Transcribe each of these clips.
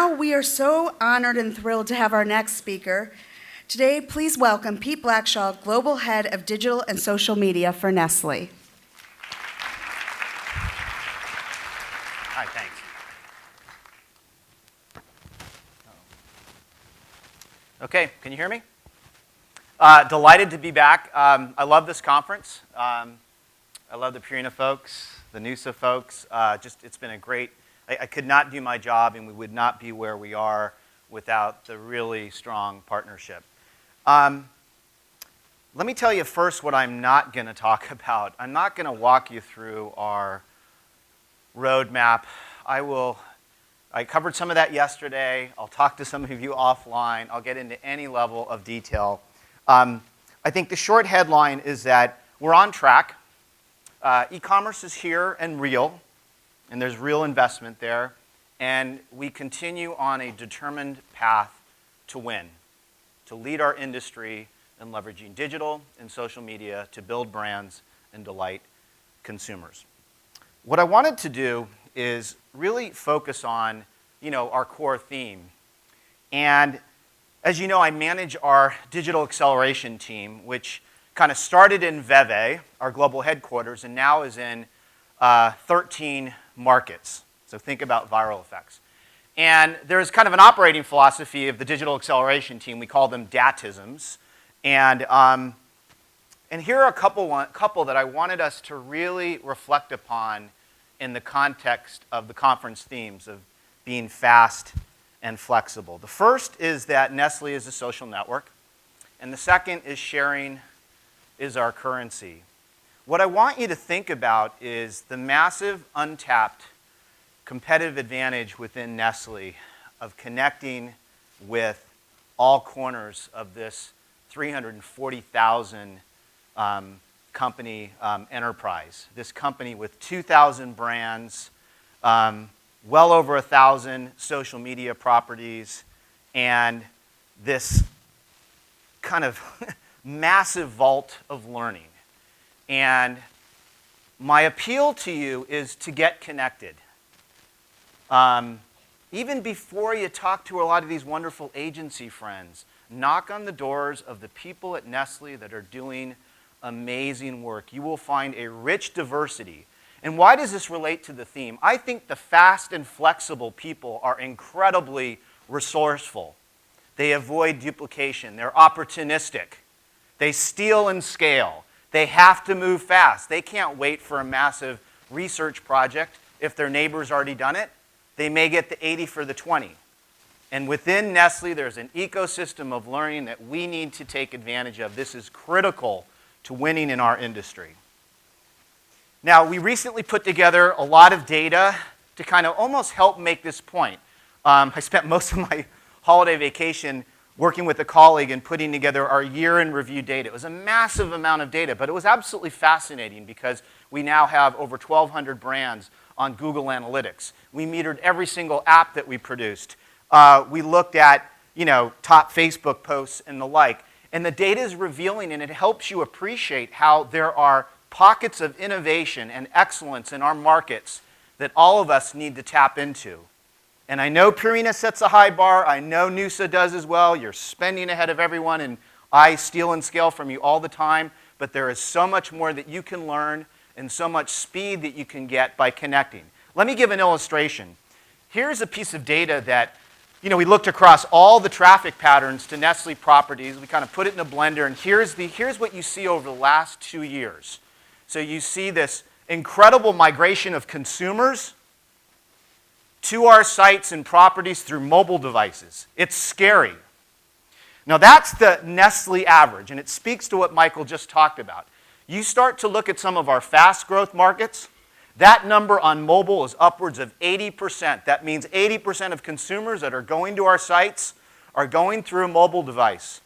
Now we are so honored and thrilled to have our next speaker. Today, please welcome Pete Blackshaw, Global Head of Digital and Social Media for Nestle. Hi, thanks. Okay, can you hear me? Delighted to be back. I love this conference. I love the Purina folks, the Noosa folks. It's been a great, I could not do my job and we would not be where we are without the really strong partnership. Let me tell you first what I'm not going to talk about. I'm not going to walk you through our roadmap. I covered some of that yesterday. I'll talk to some of you offline. I'll get into any level of detail. I think the short headline is that we're on track. E-commerce is here and real, and there's real investment there. And we continue on a determined path to win, to lead our industry in leveraging digital and social media to build brands and delight consumers. What I wanted to do is really focus on, our core theme. And as you know, I manage our digital acceleration team, which kind of started in Vevey, our global headquarters, and now is in 13 markets. So think about viral effects. And there's kind of an operating philosophy of the digital acceleration team. We call them DATisms. And here are a couple that I wanted us to really reflect upon in the context of the conference themes of being fast and flexible. The first is that Nestle is a social network, and the second is sharing is our currency. What I want you to think about is the massive untapped competitive advantage within Nestle of connecting with all corners of this 340,000 company enterprise. This company with 2,000 brands, well over 1,000 social media properties, and this kind of massive vault of learning. And my appeal to you is to get connected. Even before you talk to a lot of these wonderful agency friends, knock on the doors of the people at Nestle that are doing amazing work. You will find a rich diversity. And why does this relate to the theme? I think the fast and flexible people are incredibly resourceful. They avoid duplication. They're opportunistic. They steal and scale. They have to move fast. They can't wait for a massive research project. If their neighbor's already done it, they may get the 80 for the 20. And within Nestle, there's an ecosystem of learning that we need to take advantage of. This is critical to winning in our industry. Now, we recently put together a lot of data to kind of almost help make this point. I spent most of my holiday vacation working with a colleague and putting together our year in review data. It was a massive amount of data, but it was absolutely fascinating because we now have over 1,200 brands on Google Analytics. We metered every single app that we produced. We looked at, top Facebook posts and the like. And the data is revealing, and it helps you appreciate how there are pockets of innovation and excellence in our markets that all of us need to tap into. And I know Purina sets a high bar. I know Noosa does as well. You're spending ahead of everyone, and I steal and scale from you all the time. But there is so much more that you can learn and so much speed that you can get by connecting. Let me give an illustration. Here's a piece of data that we looked across all the traffic patterns to Nestle properties. We kind of put it in a blender, and here's what you see over the last 2 years. So you see this incredible migration of consumers to our sites and properties through mobile devices. It's scary. Now that's the Nestle average, and it speaks to what Michael just talked about. You start to look at some of our fast growth markets, that number on mobile is upwards of 80%. That means 80% of consumers that are going to our sites are going through a mobile device.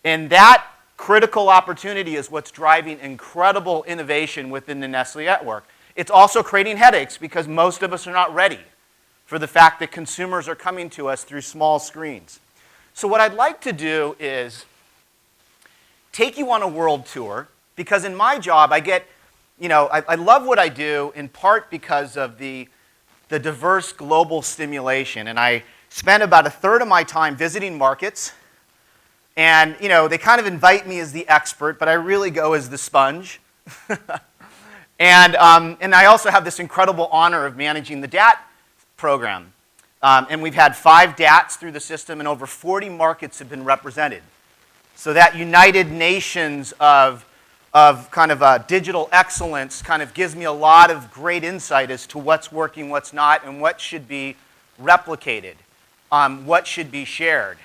And that critical opportunity is what's driving incredible innovation within the Nestle network. It's also creating headaches because most of us are not ready for the fact that consumers are coming to us through small screens. So what I'd like to do is take you on a world tour, because in my job I get I love what I do in part because of the diverse global stimulation. And I spend about a third of my time visiting markets. And, they kind of invite me as the expert, but I really go as the sponge. And I also have this incredible honor of managing the DAT program. And we've had 5 DATs through the system, and over 40 markets have been represented. So that United Nations of kind of digital excellence kind of gives me a lot of great insight as to what's working, what's not, and what should be replicated, what should be shared.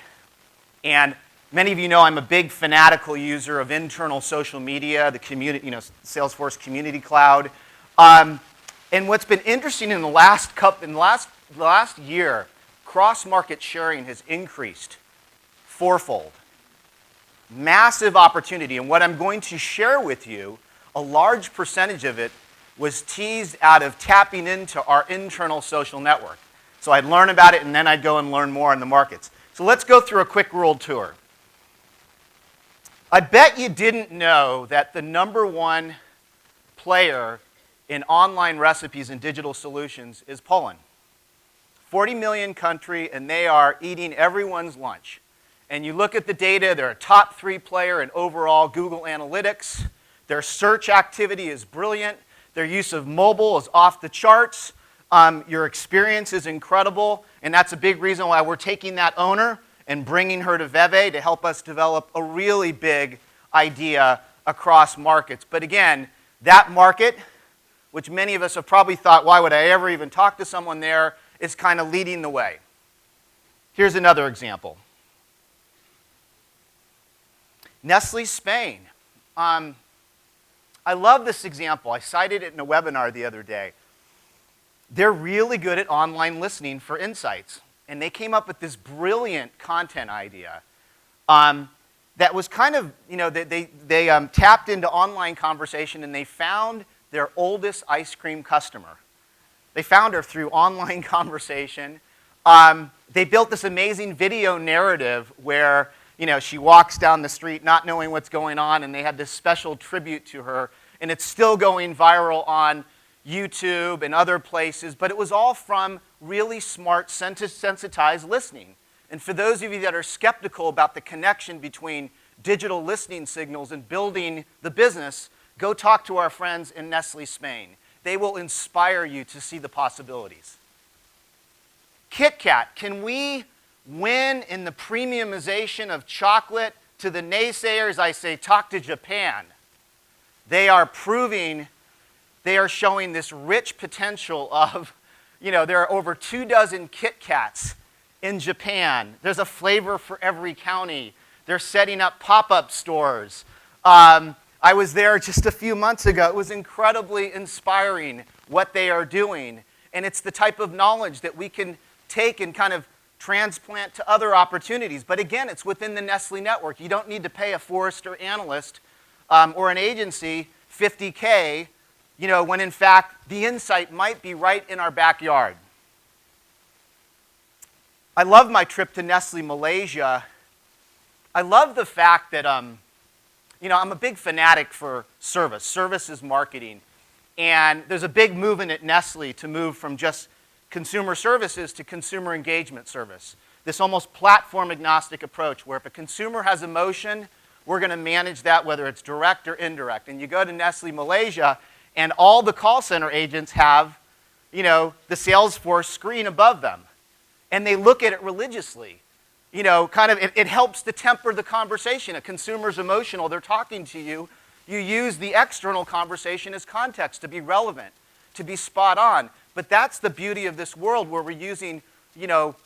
And many of you know I'm a big fanatical user of internal social media, the community, Salesforce Community Cloud. And what's been interesting in the last year, cross-market sharing has increased fourfold. Massive opportunity, and what I'm going to share with you, a large percentage of it was teased out of tapping into our internal social network. So I'd learn about it, and then I'd go and learn more in the markets. So let's go through a quick world tour. I bet you didn't know that the #1 player in online recipes and digital solutions is Poland. 40 million country, and they are eating everyone's lunch. And you look at the data, they're a top 3 player in overall Google Analytics. Their search activity is brilliant. Their use of mobile is off the charts. Your experience is incredible, and that's a big reason why we're taking that owner and bringing her to Veve to help us develop a really big idea across markets. But again, that market, which many of us have probably thought, why would I ever even talk to someone there, is kind of leading the way. Here's another example. Nestlé Spain. I love this example. I cited it in a webinar the other day. They're really good at online listening for insights. And they came up with this brilliant content idea that was kind of, they tapped into online conversation, and they found their oldest ice cream customer. They found her through online conversation. They built this amazing video narrative where she walks down the street not knowing what's going on, and they had this special tribute to her, and it's still going viral on YouTube and other places, but it was all from really smart, sensitized listening. And for those of you that are skeptical about the connection between digital listening signals and building the business, go talk to our friends in Nestlé Spain. They will inspire you to see the possibilities. Kit Kat, can we win in the premiumization of chocolate? To the naysayers, I say, talk to Japan. They are proving, they are showing this rich potential of, there are over 24 Kit Kats in Japan. There's a flavor for every county. They're setting up pop-up stores. I was there just a few months ago. It was incredibly inspiring what they are doing. And it's the type of knowledge that we can take and kind of transplant to other opportunities. But again, it's within the Nestlé network. You don't need to pay a Forrester analyst or an agency $50K, when in fact the insight might be right in our backyard. I love my trip to Nestlé Malaysia. I love the fact that, I'm a big fanatic for service. Service is marketing. And there's a big movement at Nestlé to move from just consumer services to consumer engagement service. This almost platform agnostic approach where if a consumer has emotion, we're going to manage that whether it's direct or indirect. And you go to Nestlé Malaysia and all the call center agents have, the Salesforce screen above them. And they look at it religiously. It helps to temper the conversation. A consumer's emotional, they're talking to you. You use the external conversation as context to be relevant, to be spot on. But that's the beauty of this world where we're using,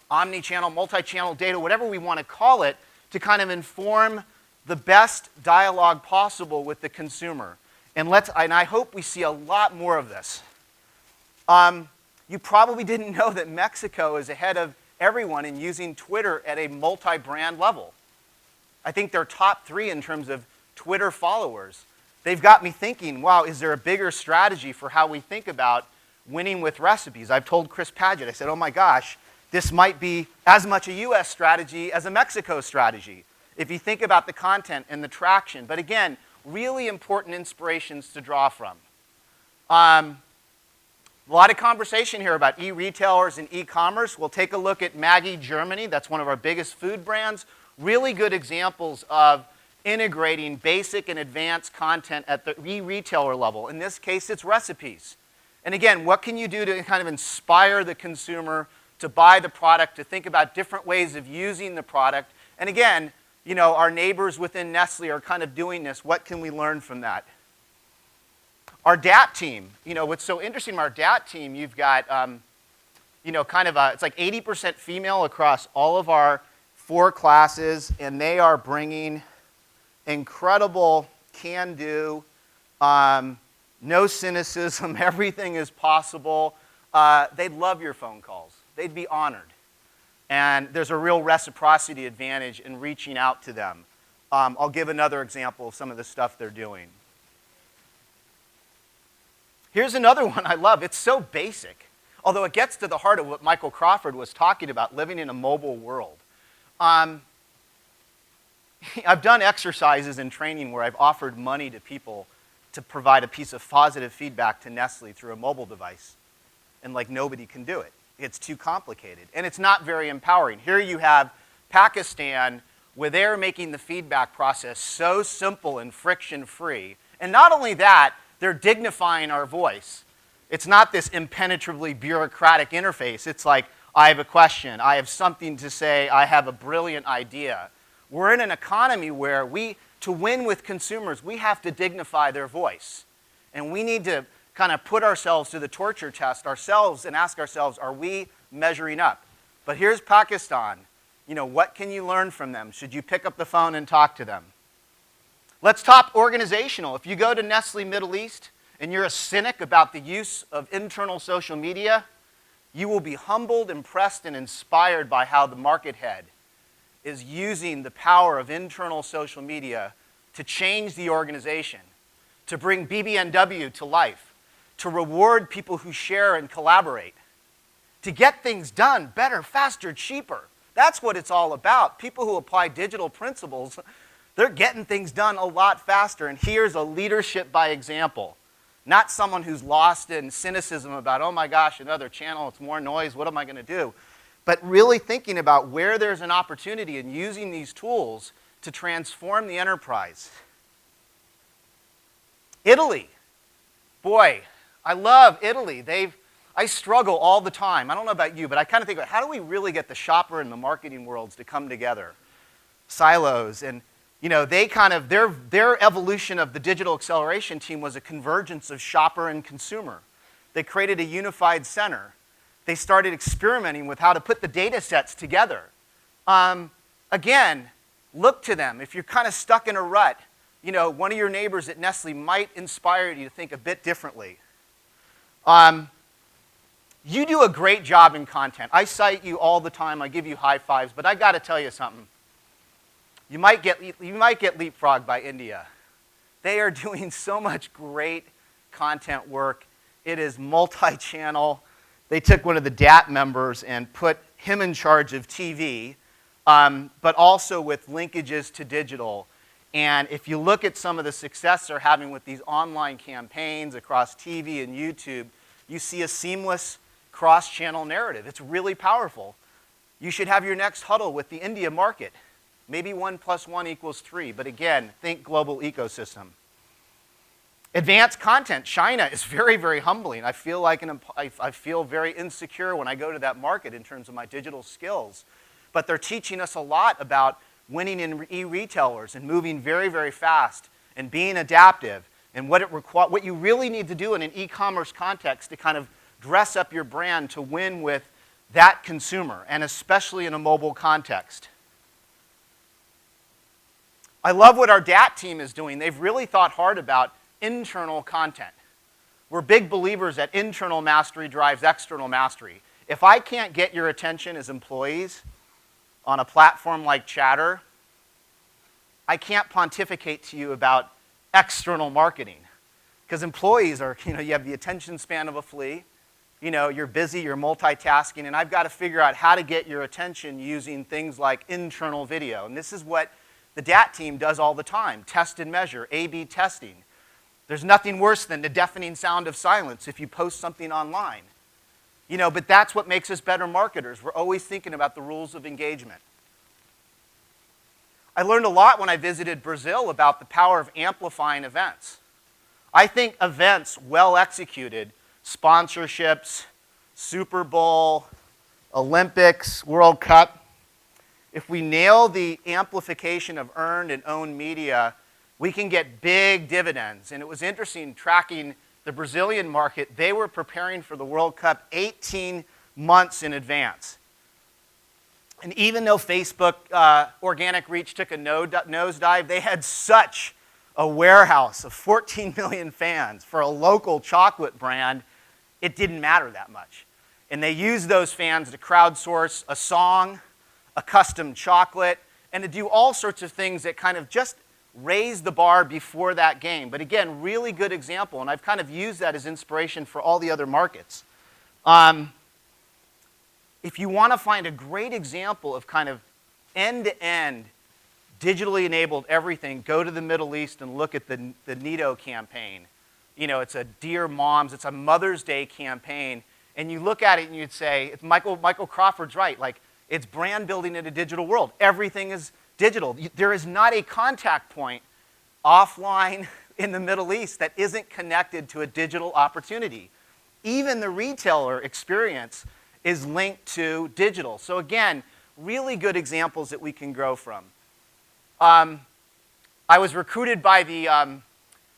omni-channel, multi-channel data, whatever we want to call it, to kind of inform the best dialogue possible with the consumer. And I hope we see a lot more of this. You probably didn't know that Mexico is ahead of everyone in using Twitter at a multi-brand level. I think they're top 3 in terms of Twitter followers. They've got me thinking, wow, is there a bigger strategy for how we think about winning with recipes? I've told Chris Padgett, I said, oh my gosh, this might be as much a US strategy as a Mexico strategy, if you think about the content and the traction. But again, really important inspirations to draw from. A lot of conversation here about e-retailers and e-commerce. We'll take a look at Maggi Germany. That's one of our biggest food brands. Really good examples of integrating basic and advanced content at the e-retailer level. In this case, it's recipes. And again, what can you do to kind of inspire the consumer to buy the product, to think about different ways of using the product? And again, you know, our neighbors within Nestle are kind of doing this. What can we learn from that? Our DAT team, you know, what's so interesting about our DAT team, you've got, you know, kind of it's like 80% female across all of our 4 classes, and they are bringing incredible can-do, no cynicism, everything is possible. They'd love your phone calls. They'd be honored. And there's a real reciprocity advantage in reaching out to them. I'll give another example of some of the stuff they're doing. Here's another one I love. It's so basic, although it gets to the heart of what Michael Crawford was talking about, living in a mobile world. I've done exercises and training where I've offered money to people to provide a piece of positive feedback to Nestle through a mobile device. And like nobody can do it. It's too complicated. And it's not very empowering. Here you have Pakistan, where they're making the feedback process so simple and friction-free. And not only that, they're dignifying our voice. It's not this impenetrably bureaucratic interface. It's like, I have a question, I have something to say, I have a brilliant idea. We're in an economy where to win with consumers, we have to dignify their voice. And we need to kind of put ourselves to the torture test ourselves and ask ourselves, are we measuring up? But here's Pakistan. You know, what can you learn from them? Should you pick up the phone and talk to them? Let's talk organizational. If you go to Nestle Middle East and you're a cynic about the use of internal social media, you will be humbled, impressed, and inspired by how the market head is using the power of internal social media to change the organization, to bring BBNW to life, to reward people who share and collaborate, to get things done better, faster, cheaper. That's what it's all about. People who apply digital principles, they're getting things done a lot faster. And here's a leadership by example. Not someone who's lost in cynicism about, oh my gosh, another channel, it's more noise, what am I going to do? But really thinking about where there's an opportunity and using these tools to transform the enterprise. Italy. Boy, I love Italy. I struggle all the time. I don't know about you, but I kind of think about how do we really get the shopper and the marketing worlds to come together? Silos. And you know, they kind of, their evolution of the digital acceleration team was a convergence of shopper and consumer. They created a unified center. They started experimenting with how to put the data sets together. Again, look to them. If you're kind of stuck in a rut, you know, one of your neighbors at Nestle might inspire you to think a bit differently. You do a great job in content. I cite you all the time. I give you high fives, but I got to tell you something. You might get leapfrogged by India. They are doing so much great content work. It is multi-channel. They took one of the DAT members and put him in charge of TV, but also with linkages to digital. And if you look at some of the success they're having with these online campaigns across TV and YouTube, you see a seamless cross-channel narrative. It's really powerful. You should have your next huddle with the India market. Maybe 1 + 1 = 3, but again, think global ecosystem. Advanced content. China is very, very humbling. I feel very insecure when I go to that market in terms of my digital skills. But they're teaching us a lot about winning in e-retailers and moving very, very fast and being adaptive and what you really need to do in an e-commerce context to kind of dress up your brand to win with that consumer, and especially in a mobile context. I love what our DAT team is doing. They've really thought hard about internal content. We're big believers that internal mastery drives external mastery. If I can't get your attention as employees on a platform like Chatter, I can't pontificate to you about external marketing. Because employees are, you have the attention span of a flea. You're busy, you're multitasking, and I've got to figure out how to get your attention using things like internal video. And this is what the DAT team does all the time, test and measure, A/B testing. There's nothing worse than the deafening sound of silence if you post something online. But that's what makes us better marketers. We're always thinking about the rules of engagement. I learned a lot when I visited Brazil about the power of amplifying events. I think events well executed, sponsorships, Super Bowl, Olympics, World Cup, if we nail the amplification of earned and owned media, we can get big dividends. And it was interesting tracking the Brazilian market. They were preparing for the World Cup 18 months in advance. And even though Facebook organic reach took a nosedive, they had such a warehouse of 14 million fans for a local chocolate brand, it didn't matter that much. And they used those fans to crowdsource a song, a custom chocolate, and to do all sorts of things that kind of just raise the bar before that game. But again, really good example, and I've kind of used that as inspiration for all the other markets. If you want to find a great example of kind of end-to-end digitally enabled everything, go to the Middle East and look at the Nido campaign. It's a Dear Moms, it's a Mother's Day campaign, and you look at it and you'd say, Michael Crawford's right, like, it's brand building in a digital world. Everything is digital. There is not a contact point offline in the Middle East that isn't connected to a digital opportunity. Even the retailer experience is linked to digital. So again, really good examples that we can grow from. I was recruited by the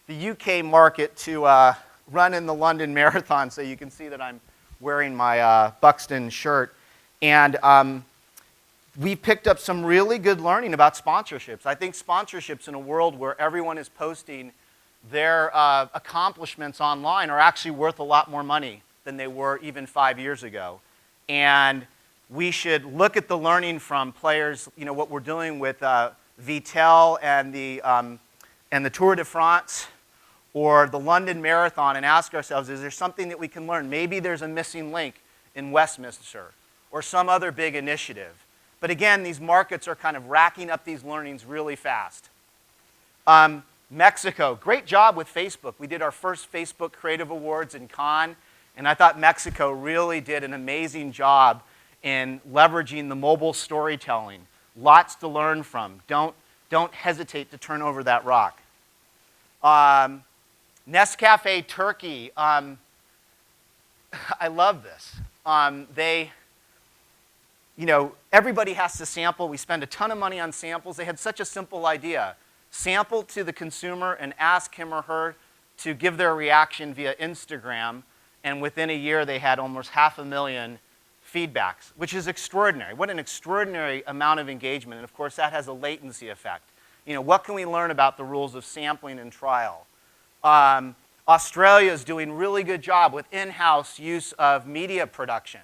UK market to run in the London Marathon, so you can see that I'm wearing my Buxton shirt. And we picked up some really good learning about sponsorships. I think sponsorships in a world where everyone is posting their accomplishments online are actually worth a lot more money than they were even 5 years ago. And we should look at the learning from players, what we're doing with Vittel and the Tour de France or the London Marathon, and ask ourselves, is there something that we can learn? Maybe there's a missing link in Westminster or some other big initiative. But again, these markets are kind of racking up these learnings really fast. Mexico, great job with Facebook. We did our first Facebook Creative Awards in Cannes, and I thought Mexico really did an amazing job in leveraging the mobile storytelling. Lots to learn from. Don't hesitate to turn over that rock. Nescafe Turkey, I love this. Everybody has to sample. We spend a ton of money on samples. They had such a simple idea. Sample to the consumer and ask him or her to give their reaction via Instagram, and within a year they had almost 500,000 feedbacks, which is extraordinary. What an extraordinary amount of engagement, and of course that has a latency effect. What can we learn about the rules of sampling and trial? Australia is doing a really good job with in-house use of media production.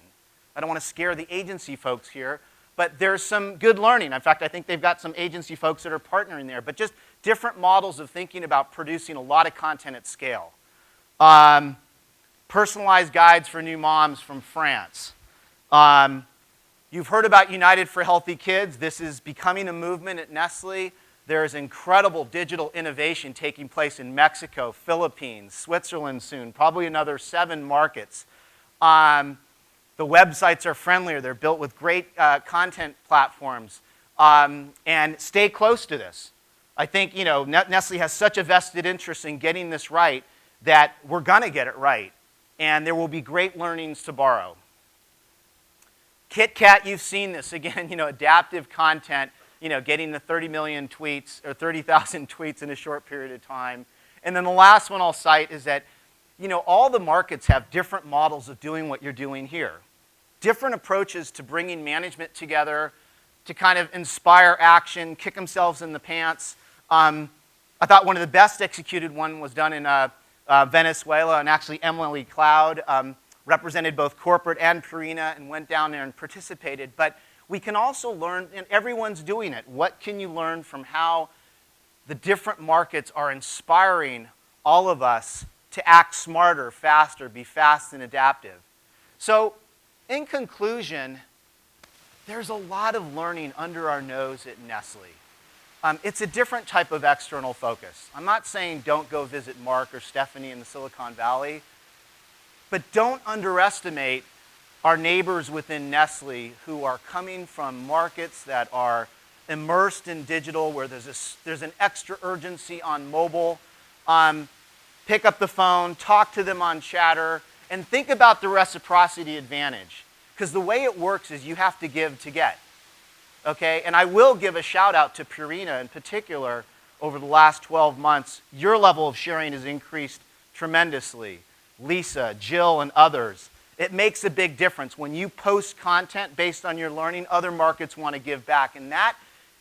I don't want to scare the agency folks here, but there's some good learning. In fact, I think they've got some agency folks that are partnering there, but just different models of thinking about producing a lot of content at scale. Personalized guides for new moms from France. You've heard about United for Healthy Kids. This is becoming a movement at Nestle. There is incredible digital innovation taking place in Mexico, Philippines, Switzerland soon, probably another 7 markets. The websites are friendlier. They're built with great content platforms. And stay close to this. I think Nestle has such a vested interest in getting this right that we're going to get it right. And there will be great learnings to borrow. KitKat, you've seen this. Again, adaptive content, getting the 30 million tweets or 30,000 tweets in a short period of time. And then the last one I'll cite is that all the markets have different models of doing what you're doing here. Different approaches to bringing management together to kind of inspire action, kick themselves in the pants. I thought one of the best executed one was done in Venezuela, and actually Emily Cloud represented both corporate and Purina and went down there and participated. But we can also learn, and everyone's doing it. What can you learn from how the different markets are inspiring all of us to act smarter, faster, be fast and adaptive? So, in conclusion, there's a lot of learning under our nose at Nestle. It's a different type of external focus. I'm not saying don't go visit Mark or Stephanie in the Silicon Valley, but don't underestimate our neighbors within Nestle who are coming from markets that are immersed in digital, where there's an extra urgency on mobile. Pick up the phone, talk to them on Chatter, and think about the reciprocity advantage. Because the way it works is you have to give to get. Okay? And I will give a shout out to Purina in particular. Over the last 12 months, your level of sharing has increased tremendously. Lisa, Jill, and others. It makes a big difference. When you post content based on your learning, other markets want to give back. And that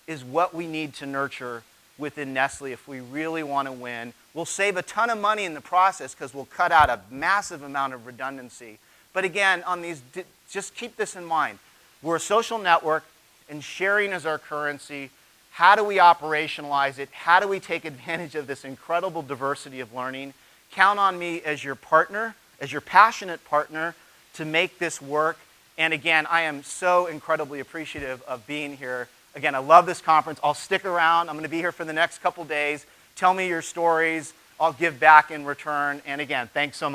is what we need to nurture within Nestle if we really want to win. We'll save a ton of money in the process because we'll cut out a massive amount of redundancy. But again, on these, just keep this in mind. We're a social network, and sharing is our currency. How do we operationalize it? How do we take advantage of this incredible diversity of learning? Count on me as your partner, as your passionate partner, to make this work. And again, I am so incredibly appreciative of being here. Again, I love this conference. I'll stick around. I'm going to be here for the next couple days. Tell me your stories. I'll give back in return. And again, thanks so much.